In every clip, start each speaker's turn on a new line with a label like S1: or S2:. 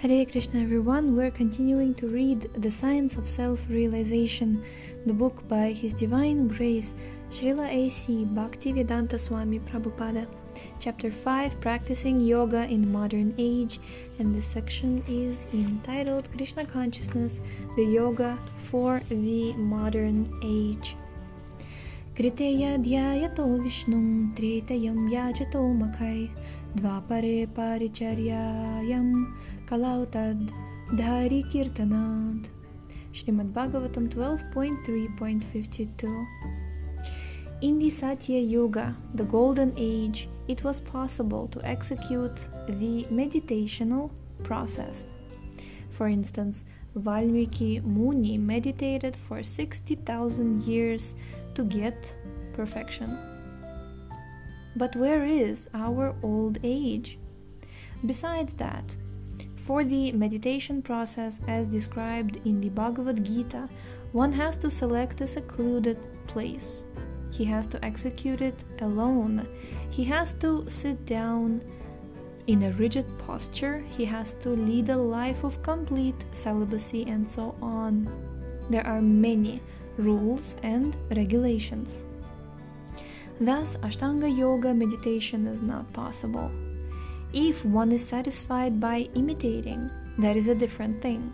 S1: Hare Krishna everyone, we're continuing to read The Science of Self-Realization, the book by His Divine Grace, Srila A.C. Bhakti-Vedanta Swami Prabhupada, Chapter 5, Practicing Yoga in Modern Age, and this section is entitled Krishna Consciousness, the Yoga for the Modern Age. Kriteya dhyayato vishnum tretayam yajato makai dvapare paricharyayam kalautad dhari kirtanad. Srimad Bhagavatam 12.3.52. In the Satya Yuga, the Golden Age, it was possible to execute the meditational process. For instance, Valmiki Muni meditated for 60,000 years to get perfection. But where is our old age? Besides that, for the meditation process as described in the Bhagavad Gita, one has to select a secluded place. He has to execute it alone. He has to sit down in a rigid posture. He has to lead a life of complete celibacy and so on. There are many rules and regulations. Thus, Ashtanga Yoga meditation is not possible. If one is satisfied by imitating, that is a different thing.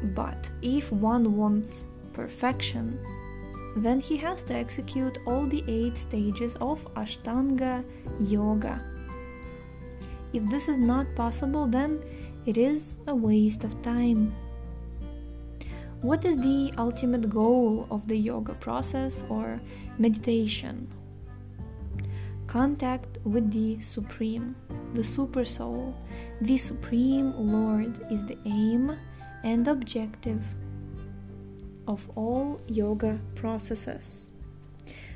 S1: But if one wants perfection, then he has to execute all the 8 stages of Ashtanga Yoga. If this is not possible, then it is a waste of time. What is the ultimate goal of the yoga process or meditation? Contact with the Supreme, the Super Soul. The Supreme Lord is the aim and objective of all yoga processes.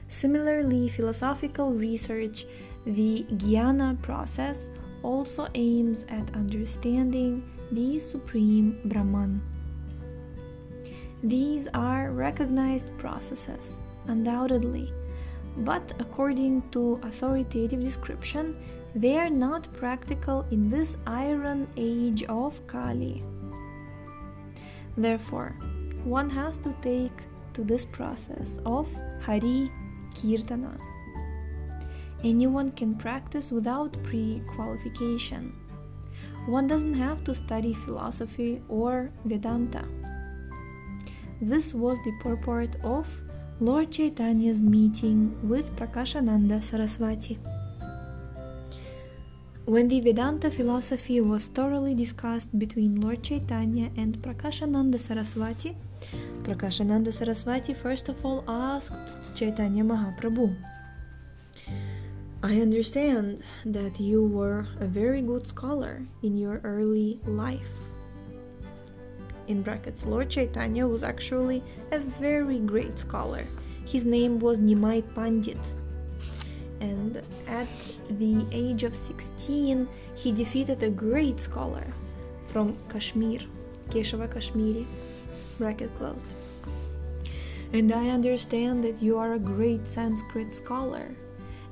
S1: Similarly, philosophical research, the Jnana process, also aims at understanding the Supreme Brahman. These are recognized processes, undoubtedly, but according to authoritative description, they are not practical in this iron age of Kali. Therefore, one has to take to this process of Hari Kirtana. Anyone can practice without pre-qualification. One doesn't have to study philosophy or Vedanta. This was the purport of Lord Chaitanya's meeting with Prakashananda Saraswati. When the Vedanta philosophy was thoroughly discussed between Lord Chaitanya and Prakashananda Saraswati, Prakashananda Saraswati first of all asked Chaitanya Mahaprabhu, I understand that you were a very good scholar in your early life. In brackets, Lord Chaitanya was actually a very great scholar. His name was Nimai Pandit. And at the age of 16, he defeated a great scholar from Kashmir, Keshava Kashmiri, bracket closed. And I understand that you are a great Sanskrit scholar,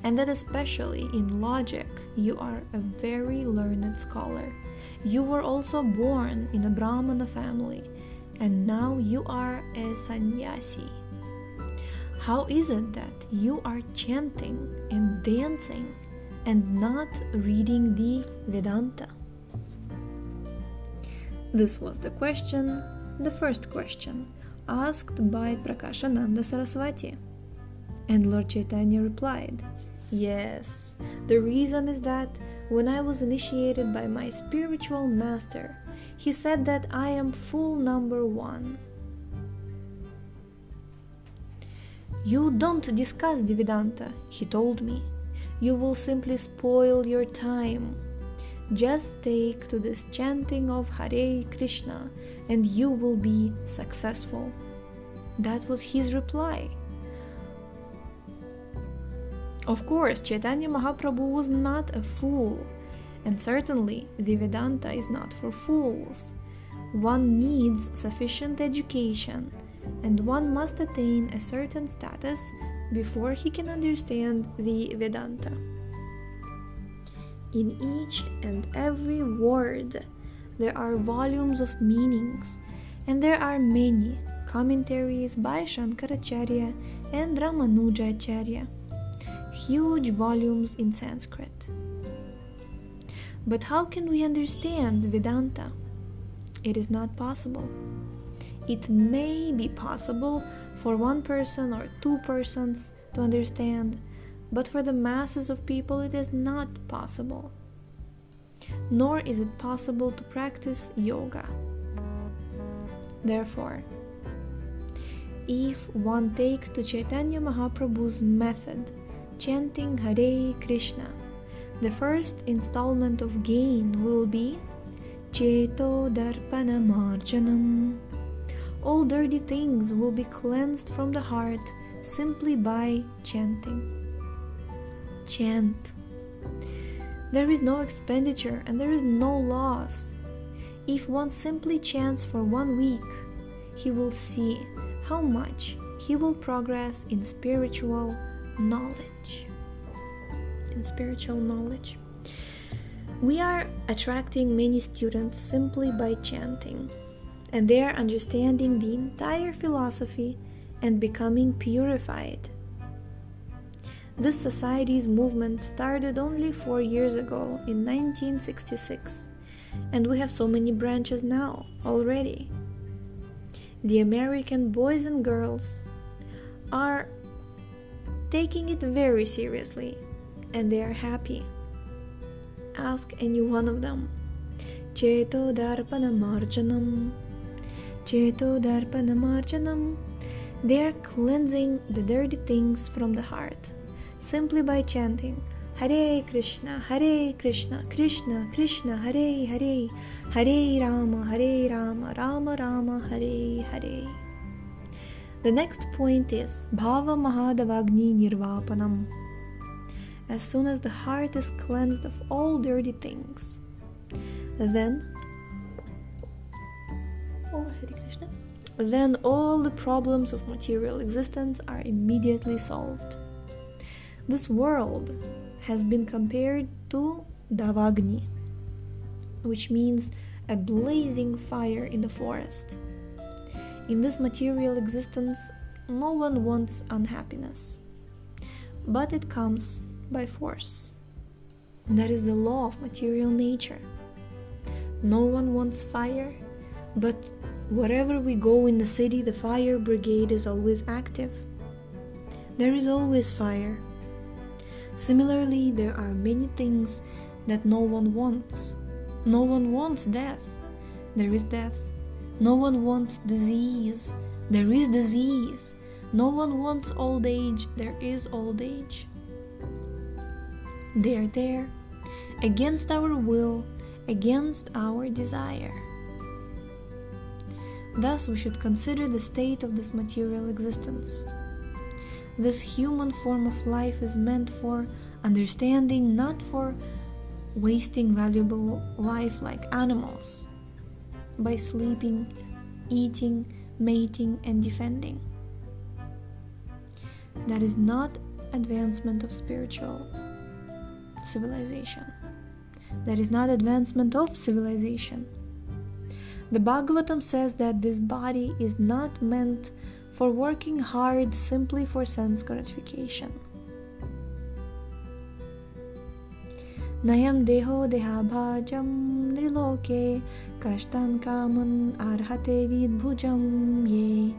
S1: and that especially in logic, you are a very learned scholar. You were also born in a Brahmana family, and now you are a sannyasi. How is it that you are chanting and dancing and not reading the Vedanta? This was the question, the first question, asked by Prakashananda Saraswati. And Lord Chaitanya replied, yes, the reason is that when I was initiated by my spiritual master, he said that I am full number 1. You don't discuss the Vedanta, he told me. You will simply spoil your time. Just take to this chanting of Hare Krishna and you will be successful. That was his reply. Of course, Chaitanya Mahaprabhu was not a fool, and certainly the Vedanta is not for fools. One needs sufficient education, and one must attain a certain status before he can understand the Vedanta. In each and every word, there are volumes of meanings, and there are many commentaries by Shankaracharya and Ramanujacharya, huge volumes in Sanskrit. But how can we understand Vedanta? It is not possible. It may be possible for one person or two persons to understand, but for the masses of people it is not possible. Nor is it possible to practice yoga. Therefore, if one takes to Chaitanya Mahaprabhu's method, chanting Hare Krishna, the first installment of gain will be Cheto Darpana Marjanam. All dirty things will be cleansed from the heart simply by chanting. Chant. There is no expenditure and there is no loss. If one simply chants for 1 week, he will see how much he will progress in spiritual knowledge. We are attracting many students simply by chanting, and they are understanding the entire philosophy and becoming purified. This society's movement started only 4 years ago in 1966, and we have so many branches now already. The American boys and girls are taking it very seriously, and they are happy. Ask any one of them. Cheto Darpana Marjanam. Cheto Darpana Marjanam. They are cleansing the dirty things from the heart simply by chanting Hare Krishna, Krishna Krishna, Hare Hare, Hare Rama, Rama Rama, Hare Hare. The next point is Bhava Mahadavagni Nirvapanam. As soon as the heart is cleansed of all dirty things, then all the problems of material existence are immediately solved. This world has been compared to Davagni, which means a blazing fire in the forest. In this material existence, no one wants unhappiness, but it comes by force. That is the law of material nature. No one wants fire, but wherever we go in the city, the fire brigade is always active. There is always fire. Similarly, there are many things that no one wants. No one wants death. There is death. No one wants disease. There is disease. No one wants old age. There is old age. They are there, against our will, against our desire. Thus, we should consider the state of this material existence. This human form of life is meant for understanding, not for wasting valuable life like animals, by sleeping, eating, mating, and defending. That is not advancement of spiritual civilization. That is not advancement of civilization. The Bhagavatam says that this body is not meant for working hard simply for sense gratification. Nayam deho dehabhajam niloke kashtan kaman arhate vidbhujam ye.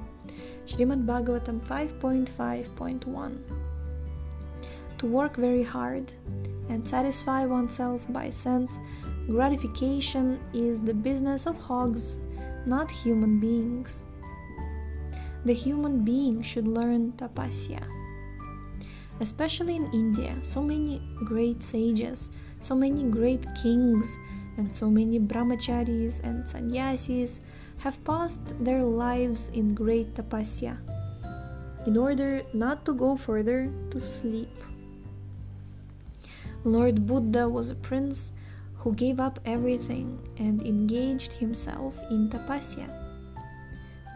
S1: Srimad Bhagavatam 5.5.1. To work very hard and satisfy oneself by sense gratification is the business of hogs, not human beings. The human being should learn tapasya. Especially in India, so many great sages, so many great kings, and so many brahmacharis and sannyasis have passed their lives in great tapasya in order not to go further to sleep. Lord Buddha was a prince who gave up everything and engaged himself in tapasya.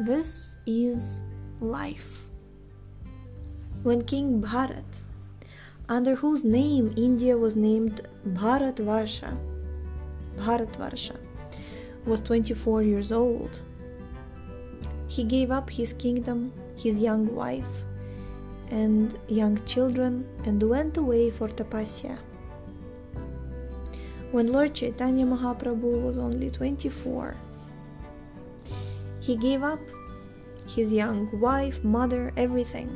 S1: This is life. When King Bharat, under whose name India was named Bharatvarsha, was 24 years old. He gave up his kingdom, his young wife, and young children, and went away for tapasya. When Lord Chaitanya Mahaprabhu was only 24, he gave up his young wife, mother, everything.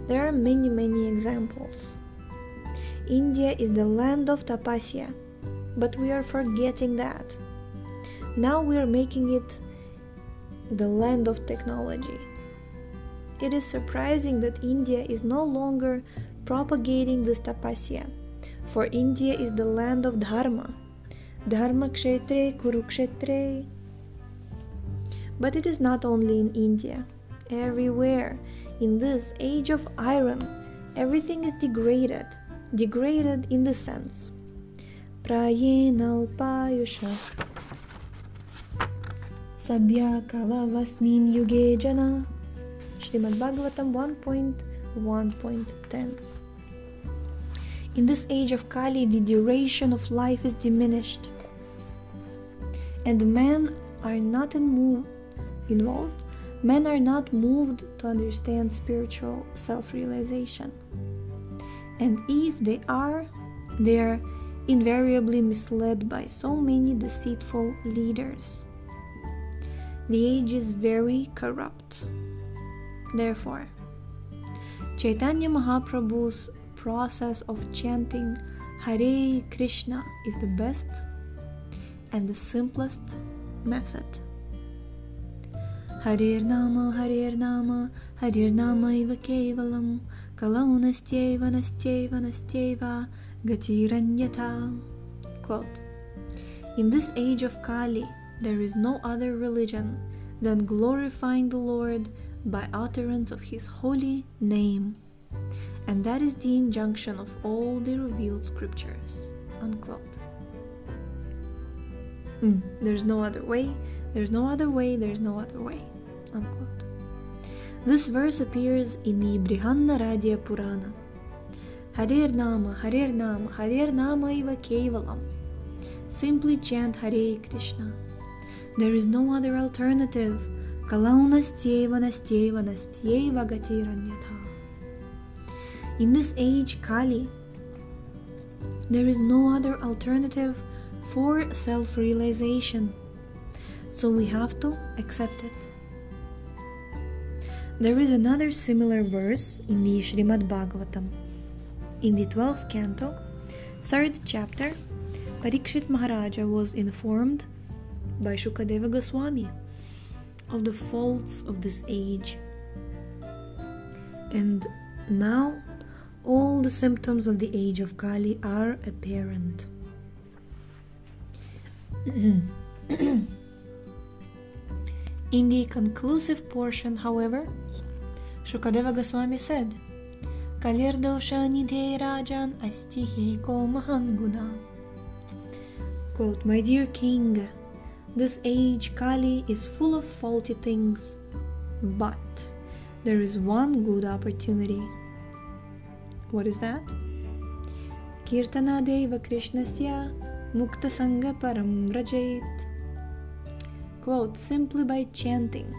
S1: There are many examples. India is the land of tapasya, but we are forgetting that. Now we are making it the land of technology. It is surprising that India is no longer propagating this tapasya, for India is the land of dharma. Dharma kshetre kurukshetre. But it is not only in India. Everywhere, in this age of iron, everything is degraded. Degraded in the sense. Prayenalpayusha Sabya kalavasmin yuge jana. Srimad Bhagavatam 1.1.10. In this age of Kali, the duration of life is diminished, and men are not involved. Men are not moved to understand spiritual self-realization, and if they are invariably misled by so many deceitful leaders. The age is very corrupt. Therefore, Chaitanya Mahaprabhu's process of chanting Hare Krishna is the best and the simplest method. Harir Nama, Harir Nama, Harir Nama iva kevalam, kalau nastyeva, nastyeva, nastyeva, gatiranyata. Quote, in this age of Kali, there is no other religion than glorifying the Lord by utterance of His holy name, and that is the injunction of all the revealed scriptures. Unquote. There's no other way, there's no other way, there's no other way. Unquote. This verse appears in the Brihannaradya Purana. Harir Nama, Harir Nama, Harir Nama iva kevalam. Simply chant Hare Krishna. There is no other alternative. Kalau nastyeva, nastyeva, nastyeva gatiranyatha. In this age, Kali, there is no other alternative for self-realization, so we have to accept it. There is another similar verse in the Srimad Bhagavatam. In the 12th canto, 3rd chapter, Parikshit Maharaja was informed by Shukadeva Goswami of the faults of this age. And now all the symptoms of the age of Kali are apparent. In the conclusive portion, however, Shukadeva Goswami said, Kalir dosha nidhe rajan astihi ko mahan guna. Quote, my dear king, this age, Kali, is full of faulty things, but there is one good opportunity. What is that? Kirtana deva Krishnasya mukta sangha param rajait. Quote, simply by chanting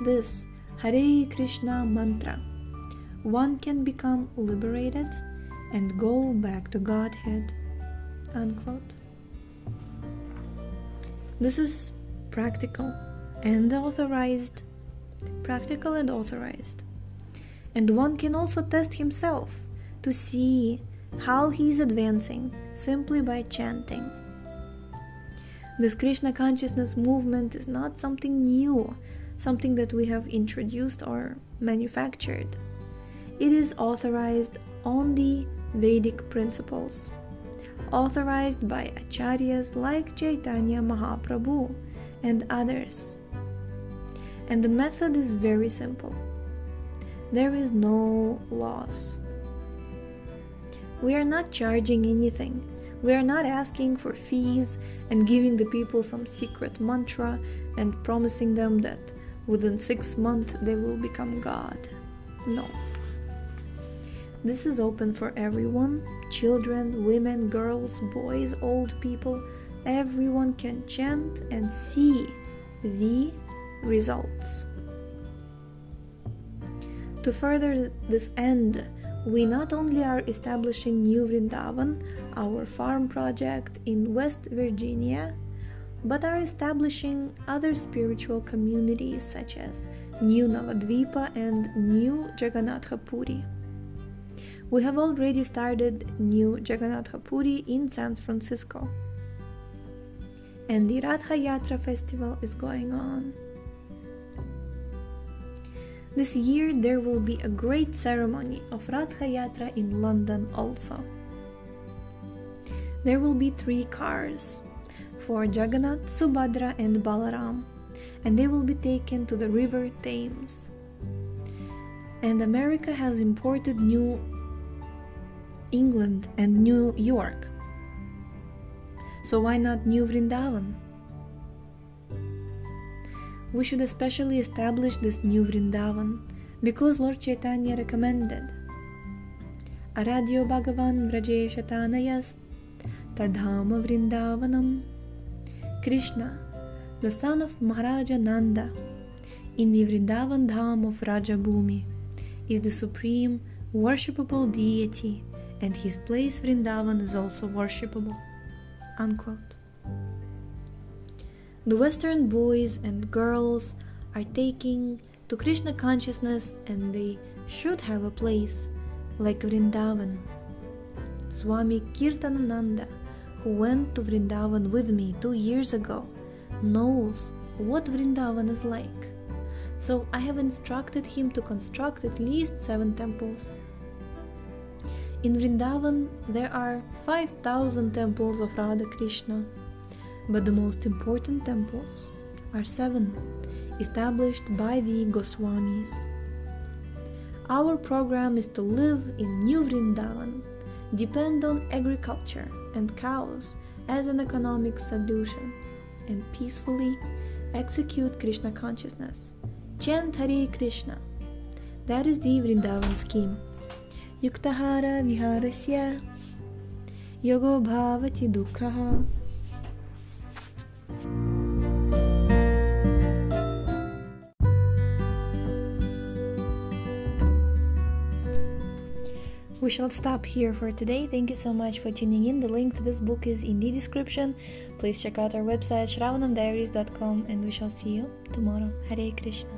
S1: this Hare Krishna mantra, one can become liberated and go back to Godhead. Unquote. This is practical and authorized. Practical and authorized. And one can also test himself to see how he is advancing simply by chanting. This Krishna consciousness movement is not something new, something that we have introduced or manufactured. It is authorized on the Vedic principles, authorized by acharyas like Chaitanya Mahaprabhu and others. And the method is very simple. There is no loss. We are not charging anything. We are not asking for fees and giving the people some secret mantra and promising them that within 6 months they will become God. No. This is open for everyone, children, women, girls, boys, old people, everyone can chant and see the results. To further this end, we not only are establishing New Vrindavan, our farm project in West Virginia, but are establishing other spiritual communities such as New Navadvipa and New Jagannatha Puri. We have already started New Jagannatha Puri in San Francisco, and the Ratha Yatra festival is going on. This year there will be a great ceremony of Ratha Yatra in London also. There will be 3 cars for Jagannath, Subhadra and Balaram, and they will be taken to the river Thames. And America has imported New England and New York. So why not New Vrindavan? We should especially establish this New Vrindavan because Lord Chaitanya recommended. Aradhyo Bhagavan Vrajeshatanayas Tadhama Vrindavanam. Krishna, the son of Maharaja Nanda, in the Vrindavan Dham of Raja Bhumi, is the supreme worshipable deity, and his place Vrindavan is also worshipable. Unquote. The Western boys and girls are taking to Krishna consciousness, and they should have a place like Vrindavan. Swami Kirtanananda, who went to Vrindavan with me 2 years ago, knows what Vrindavan is like. So I have instructed him to construct at least 7 temples. In Vrindavan there are 5,000 temples of Radha Krishna, but the most important temples are 7, established by the Goswamis. Our program is to live in New Vrindavan, depend on agriculture and cows as an economic solution, and peacefully execute Krishna consciousness. Chant Hare Krishna. That is the Vrindavan scheme. Yuktahara viharasya yogo bhavati dukkhaha. We shall stop here for today. Thank you so much for tuning in. The link to this book is in the description. Please check out our website shravanamdiaries.com, and we shall see you tomorrow. Hare Krishna.